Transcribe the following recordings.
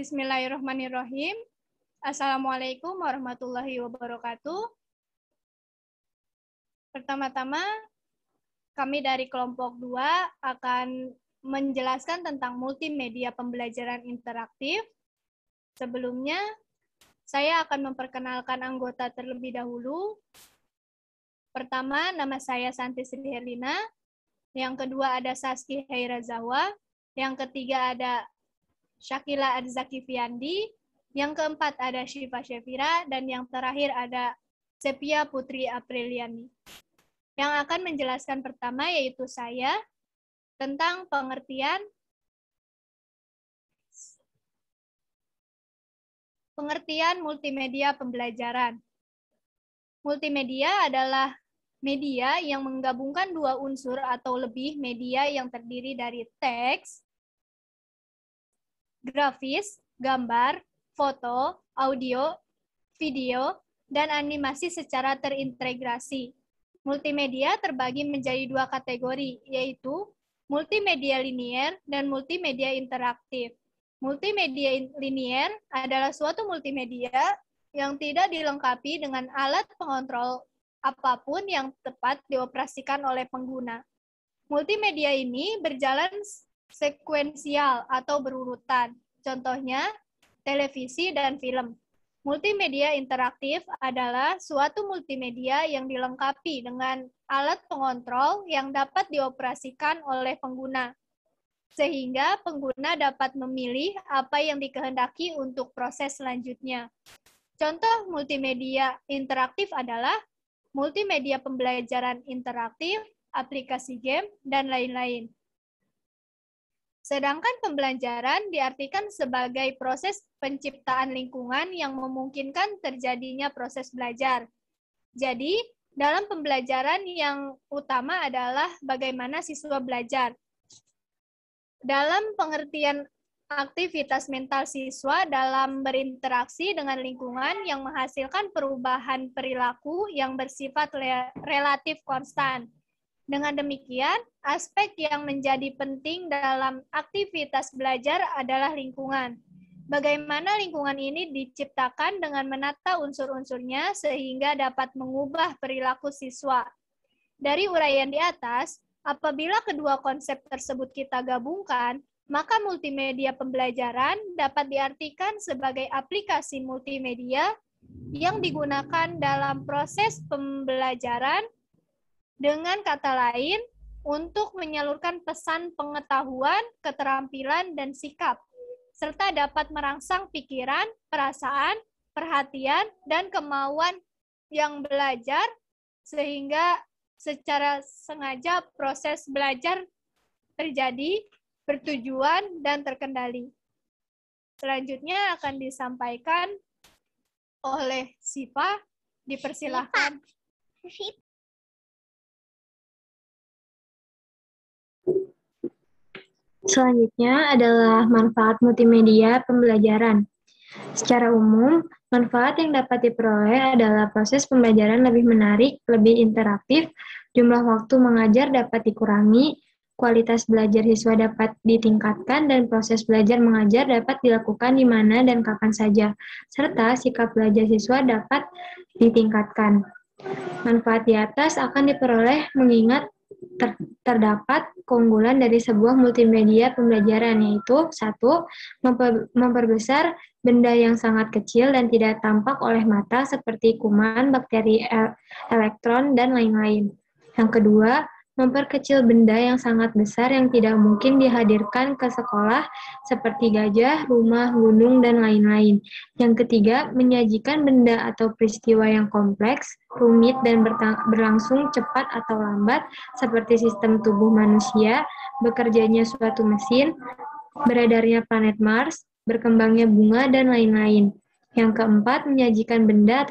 Bismillahirrahmanirrahim. Assalamualaikum warahmatullahi wabarakatuh. Pertama-tama, kami dari kelompok 2 akan menjelaskan tentang multimedia pembelajaran interaktif. Sebelumnya, saya akan memperkenalkan anggota terlebih dahulu. Pertama, nama saya Santi Sri Herlina. Yang kedua ada Saski Hairazawa. Yang ketiga ada Syakila Adzaki Fiandi. Yang keempat ada Syifa Syafira. Dan yang terakhir ada Sepia Putri Apriliani. Yang akan menjelaskan pertama yaitu saya tentang pengertian multimedia pembelajaran. Multimedia adalah media yang menggabungkan dua unsur atau lebih media yang terdiri dari teks, grafis, gambar, foto, audio, video, dan animasi secara terintegrasi. Multimedia terbagi menjadi dua kategori, yaitu multimedia linier dan multimedia interaktif. Multimedia linier adalah suatu multimedia yang tidak dilengkapi dengan alat pengontrol apapun yang tepat dioperasikan oleh pengguna. Multimedia ini berjalan sekuensial atau berurutan. Contohnya, televisi dan film. Multimedia interaktif adalah suatu multimedia yang dilengkapi dengan alat pengontrol yang dapat dioperasikan oleh pengguna, sehingga pengguna dapat memilih apa yang dikehendaki untuk proses selanjutnya. Contoh multimedia interaktif adalah multimedia pembelajaran interaktif, aplikasi game, dan lain-lain. Sedangkan pembelajaran diartikan sebagai proses penciptaan lingkungan yang memungkinkan terjadinya proses belajar. Jadi, dalam pembelajaran yang utama adalah bagaimana siswa belajar. Dalam pengertian aktivitas mental siswa dalam berinteraksi dengan lingkungan yang menghasilkan perubahan perilaku yang bersifat relatif konstan. Dengan demikian, aspek yang menjadi penting dalam aktivitas belajar adalah lingkungan. Bagaimana lingkungan ini diciptakan dengan menata unsur-unsurnya sehingga dapat mengubah perilaku siswa. Dari uraian di atas, apabila kedua konsep tersebut kita gabungkan, maka multimedia pembelajaran dapat diartikan sebagai aplikasi multimedia yang digunakan dalam proses pembelajaran, dengan kata lain, untuk menyalurkan pesan pengetahuan, keterampilan, dan sikap, serta dapat merangsang pikiran, perasaan, perhatian, dan kemauan yang belajar, sehingga secara sengaja proses belajar terjadi, bertujuan, dan terkendali. Selanjutnya akan disampaikan oleh Syifa. Dipersilahkan. Selanjutnya adalah manfaat multimedia pembelajaran. Secara umum, manfaat yang dapat diperoleh adalah proses pembelajaran lebih menarik, lebih interaktif, jumlah waktu mengajar dapat dikurangi, kualitas belajar siswa dapat ditingkatkan, dan proses belajar mengajar dapat dilakukan di mana dan kapan saja, serta sikap belajar siswa dapat ditingkatkan. Manfaat di atas akan diperoleh mengingat terdapat keunggulan dari sebuah multimedia pembelajaran, yaitu 1. Memperbesar benda yang sangat kecil dan tidak tampak oleh mata seperti kuman, bakteri, elektron, dan lain-lain. Yang kedua, memperkecil benda yang sangat besar yang tidak mungkin dihadirkan ke sekolah seperti gajah, rumah, gunung, dan lain-lain. Yang ketiga, menyajikan benda atau peristiwa yang kompleks, rumit, dan berlangsung cepat atau lambat seperti sistem tubuh manusia, bekerjanya suatu mesin, beredarnya planet Mars, berkembangnya bunga, dan lain-lain. Yang keempat, menyajikan benda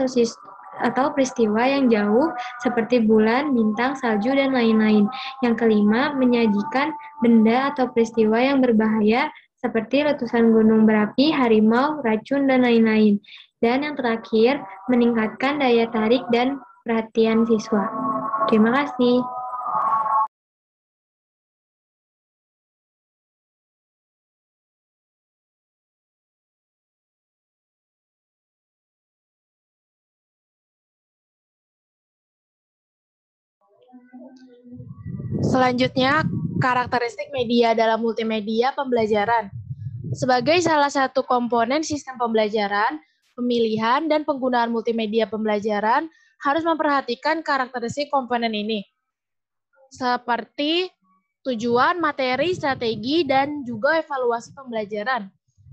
atau peristiwa yang jauh seperti bulan, bintang, salju, dan lain-lain. Yang kelima, menyajikan benda atau peristiwa yang berbahaya seperti letusan gunung berapi, harimau, racun, dan lain-lain. Dan yang terakhir, meningkatkan daya tarik dan perhatian siswa. Terima kasih. Selanjutnya, karakteristik media dalam multimedia pembelajaran. Sebagai salah satu komponen sistem pembelajaran, pemilihan dan penggunaan multimedia pembelajaran harus memperhatikan karakteristik komponen ini, seperti tujuan, materi, strategi, dan juga evaluasi pembelajaran.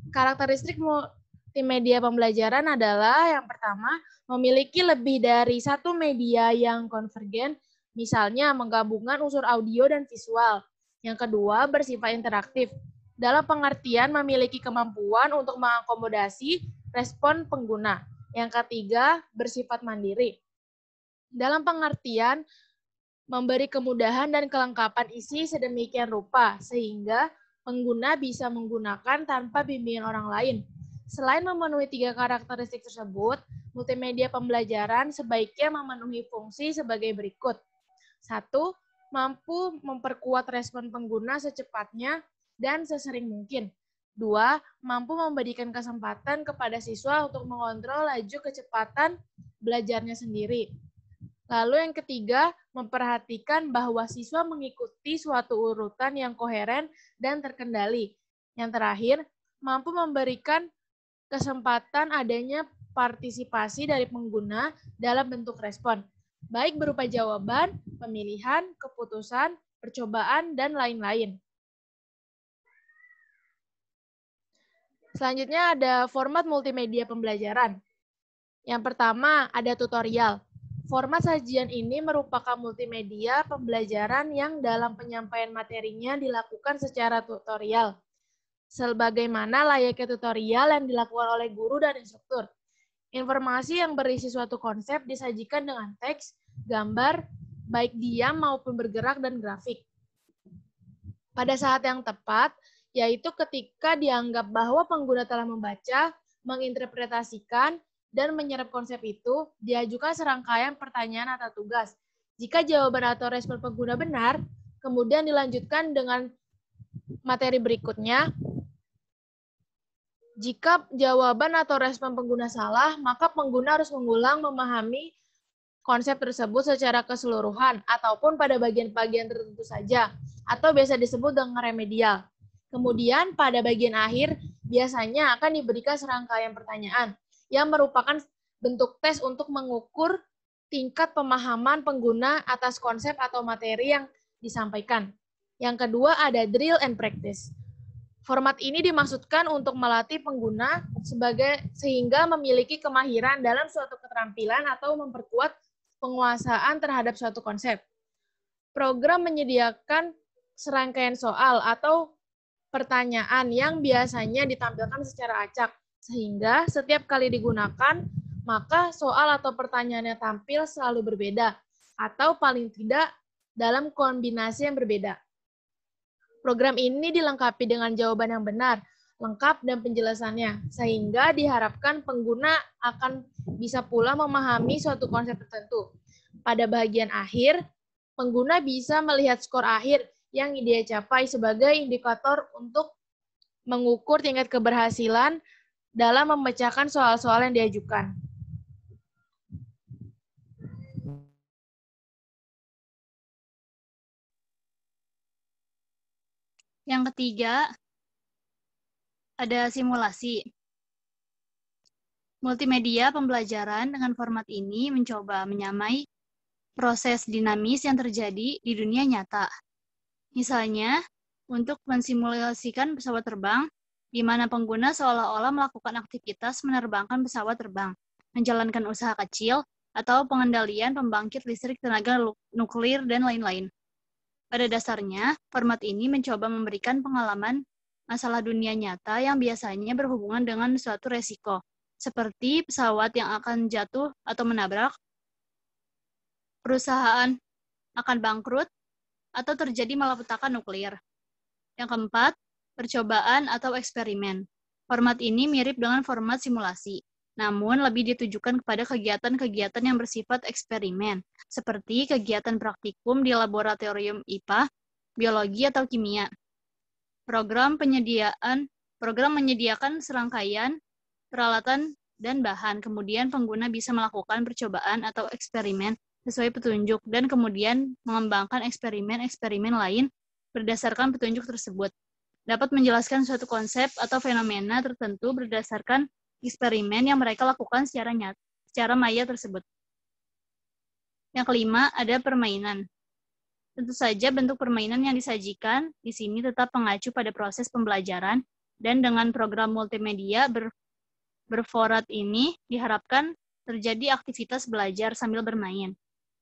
Karakteristik multimedia pembelajaran adalah yang pertama, memiliki lebih dari satu media yang konvergen, misalnya menggabungkan unsur audio dan visual. Yang kedua, bersifat interaktif, dalam pengertian memiliki kemampuan untuk mengakomodasi respon pengguna. Yang ketiga, bersifat mandiri, dalam pengertian memberi kemudahan dan kelengkapan isi sedemikian rupa, sehingga pengguna bisa menggunakan tanpa bimbingan orang lain. Selain memenuhi 3 karakteristik tersebut, multimedia pembelajaran sebaiknya memenuhi fungsi sebagai berikut. 1. Mampu memperkuat respon pengguna secepatnya dan sesering mungkin. 2. Mampu memberikan kesempatan kepada siswa untuk mengontrol laju kecepatan belajarnya sendiri. Lalu yang ketiga, memperhatikan bahwa siswa mengikuti suatu urutan yang koheren dan terkendali. Yang terakhir, mampu memberikan kesempatan adanya partisipasi dari pengguna dalam bentuk respon, baik berupa jawaban, pemilihan, keputusan, percobaan, dan lain-lain. Selanjutnya ada format multimedia pembelajaran. Yang pertama ada tutorial. Format sajian ini merupakan multimedia pembelajaran yang dalam penyampaian materinya dilakukan secara tutorial, sebagaimana layaknya tutorial yang dilakukan oleh guru dan instruktur. Informasi yang berisi suatu konsep disajikan dengan teks, gambar, baik diam maupun bergerak dan grafik. Pada saat yang tepat, yaitu ketika dianggap bahwa pengguna telah membaca, menginterpretasikan, dan menyerap konsep itu, diajukan serangkaian pertanyaan atau tugas. Jika jawaban atau respon pengguna benar, kemudian dilanjutkan dengan materi berikutnya. Jika jawaban atau respon pengguna salah, maka pengguna harus mengulang memahami konsep tersebut secara keseluruhan, ataupun pada bagian-bagian tertentu saja, atau biasa disebut dengan remedial. Kemudian pada bagian akhir biasanya akan diberikan serangkaian pertanyaan yang merupakan bentuk tes untuk mengukur tingkat pemahaman pengguna atas konsep atau materi yang disampaikan. Yang kedua ada drill and practice. Format ini dimaksudkan untuk melatih pengguna sehingga memiliki kemahiran dalam suatu keterampilan atau memperkuat penguasaan terhadap suatu konsep. Program menyediakan serangkaian soal atau pertanyaan yang biasanya ditampilkan secara acak, sehingga setiap kali digunakan, maka soal atau pertanyaannya tampil selalu berbeda, atau paling tidak dalam kombinasi yang berbeda. Program ini dilengkapi dengan jawaban yang benar, lengkap, dan penjelasannya, sehingga diharapkan pengguna akan bisa pula memahami suatu konsep tertentu. Pada bagian akhir, pengguna bisa melihat skor akhir yang dia capai sebagai indikator untuk mengukur tingkat keberhasilan dalam memecahkan soal-soal yang diajukan. Yang ketiga, ada simulasi. Multimedia pembelajaran dengan format ini mencoba menyamai proses dinamis yang terjadi di dunia nyata. Misalnya, untuk mensimulasikan pesawat terbang, di mana pengguna seolah-olah melakukan aktivitas menerbangkan pesawat terbang, menjalankan usaha kecil, atau pengendalian pembangkit listrik tenaga nuklir, dan lain-lain. Pada dasarnya, format ini mencoba memberikan pengalaman masalah dunia nyata yang biasanya berhubungan dengan suatu resiko, seperti pesawat yang akan jatuh atau menabrak, perusahaan akan bangkrut, atau terjadi malapetaka nuklir. Yang keempat, percobaan atau eksperimen. Format ini mirip dengan format simulasi, namun lebih ditujukan kepada kegiatan-kegiatan yang bersifat eksperimen, seperti kegiatan praktikum di laboratorium IPA, biologi, atau kimia. Program menyediakan serangkaian peralatan dan bahan, kemudian pengguna bisa melakukan percobaan atau eksperimen sesuai petunjuk dan kemudian mengembangkan eksperimen-eksperimen lain berdasarkan petunjuk tersebut. Dapat menjelaskan suatu konsep atau fenomena tertentu berdasarkan eksperimen yang mereka lakukan secara maya tersebut. Yang kelima, ada permainan. Tentu saja bentuk permainan yang disajikan di sini tetap mengacu pada proses pembelajaran dan dengan program multimedia berforat ini diharapkan terjadi aktivitas belajar sambil bermain.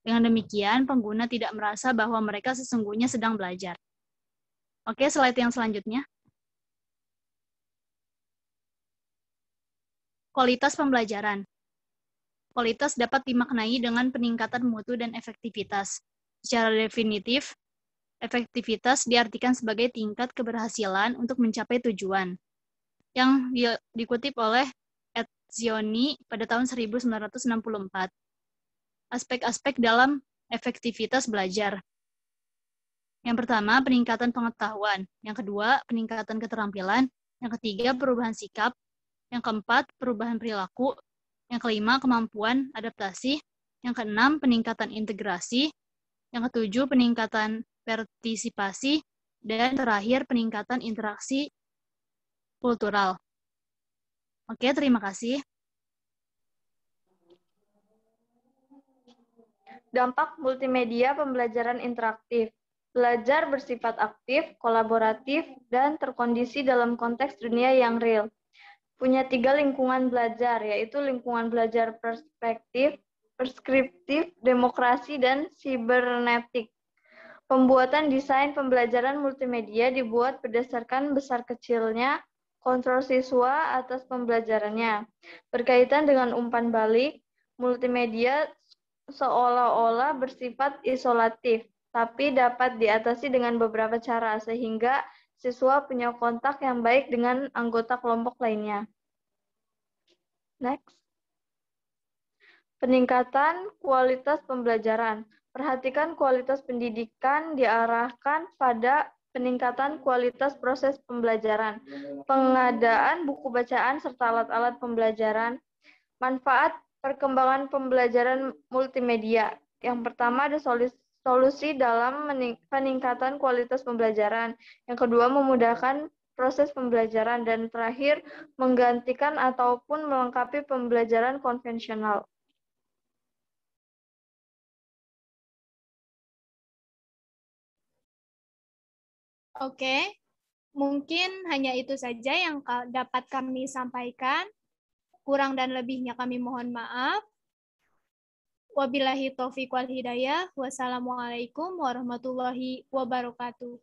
Dengan demikian, pengguna tidak merasa bahwa mereka sesungguhnya sedang belajar. Oke, slide yang selanjutnya. Kualitas pembelajaran. Kualitas dapat dimaknai dengan peningkatan mutu dan efektivitas. Secara definitif, efektivitas diartikan sebagai tingkat keberhasilan untuk mencapai tujuan, yang dikutip oleh Etzioni pada tahun 1964. Aspek-aspek dalam efektivitas belajar. Yang pertama, peningkatan pengetahuan. Yang kedua, peningkatan keterampilan. Yang ketiga, perubahan sikap. Yang keempat, perubahan perilaku. Yang kelima, kemampuan adaptasi. Yang keenam, peningkatan integrasi. Yang ketujuh, peningkatan partisipasi. Dan terakhir, peningkatan interaksi kultural. Oke, terima kasih. Dampak multimedia pembelajaran interaktif. Belajar bersifat aktif, kolaboratif, dan terkondisi dalam konteks dunia yang real. Punya 3 lingkungan belajar, yaitu lingkungan belajar perspektif, preskriptif, demokrasi, dan sibernetik. Pembuatan desain pembelajaran multimedia dibuat berdasarkan besar kecilnya kontrol siswa atas pembelajarannya. Berkaitan dengan umpan balik, multimedia seolah-olah bersifat isolatif, tapi dapat diatasi dengan beberapa cara, sehingga siswa punya kontak yang baik dengan anggota kelompok lainnya. Next. Peningkatan kualitas pembelajaran. Perhatikan kualitas pendidikan diarahkan pada peningkatan kualitas proses pembelajaran, pengadaan buku bacaan serta alat-alat pembelajaran, manfaat perkembangan pembelajaran multimedia. Yang pertama ada solusi dalam peningkatan kualitas pembelajaran. Yang kedua memudahkan proses pembelajaran, dan terakhir menggantikan ataupun melengkapi pembelajaran konvensional. Oke, mungkin hanya itu saja yang dapat kami sampaikan. Kurang dan lebihnya kami mohon maaf. Wabillahi taufiq wal hidayah. Wassalamualaikum warahmatullahi wabarakatuh.